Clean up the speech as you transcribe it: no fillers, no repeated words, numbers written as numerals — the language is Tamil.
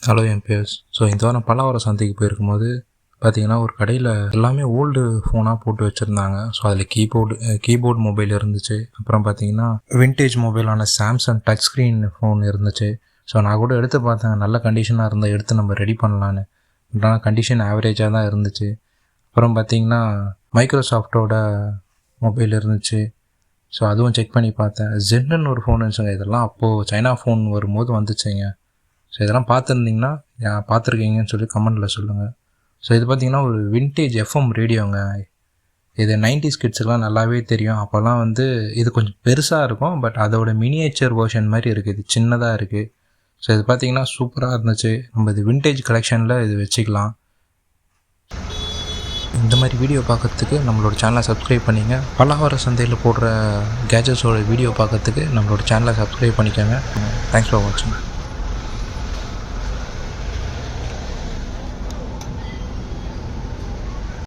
ஹலோ என் பேர்ஸ். ஸோ இந்த வாரம் பல்லாவரம் சந்தைக்கு போயிருக்கும்போது பார்த்தீங்கன்னா ஒரு கடையில் எல்லாமே ஓல்டு ஃபோனாக போட்டு வச்சுருந்தாங்க. ஸோ அதில் கீபோர்டு மொபைல் இருந்துச்சு. அப்புறம் பார்த்தீங்கன்னா விண்டேஜ் மொபைலான சாம்சங் டச் ஸ்க்ரீன் ஃபோன் இருந்துச்சு. ஸோ நான் கூட எடுத்து பார்த்தேன், நல்ல கண்டிஷனாக இருந்தால் எடுத்து நம்ம ரெடி பண்ணலான்னு. ஆனால் கண்டிஷன் ஆவரேஜாக தான் இருந்துச்சு. அப்புறம் பார்த்தீங்கன்னா மைக்ரோசாஃப்டோட மொபைல் இருந்துச்சு. ஸோ அதுவும் செக் பண்ணி பார்த்தேன். ஜென்னு ஒரு ஃபோன் இருந்துச்சுங்க. இதெல்லாம் அப்போது சைனா ஃபோன் வரும்போது வந்துச்சுங்க. ஸோ இதெல்லாம் பார்த்துருந்தீங்கன்னா பார்த்துருக்கீங்கன்னு சொல்லி கமெண்டில் சொல்லுங்கள். ஸோ இது பார்த்திங்கன்னா ஒரு விண்டேஜ் எஃப்எம் ரேடியோங்க. இது 90s கிட்ஸுக்கெலாம் நல்லாவே தெரியும். அப்போல்லாம் வந்து இது கொஞ்சம் பெருசாக இருக்கும், பட் அதோட மினியேச்சர் வேர்ஷன் மாதிரி இருக்குது, இது சின்னதாக இருக்குது. ஸோ இது பார்த்திங்கன்னா சூப்பராக இருந்துச்சு. நம்ம இது விண்டேஜ் கலெக்ஷனில் இது வச்சுக்கலாம். இந்த மாதிரி வீடியோ பார்க்குறதுக்கு நம்மளோட சேனலை சப்ஸ்கிரைப் பண்ணிங்க. பல்லாவரம் சந்தையில் போடுற கேஜெட்ஸோட வீடியோ பார்க்குறதுக்கு நம்மளோட சேனலை சப்ஸ்கிரைப் பண்ணிக்கோங்க. தேங்க்ஸ் ஃபார் வாட்சிங்.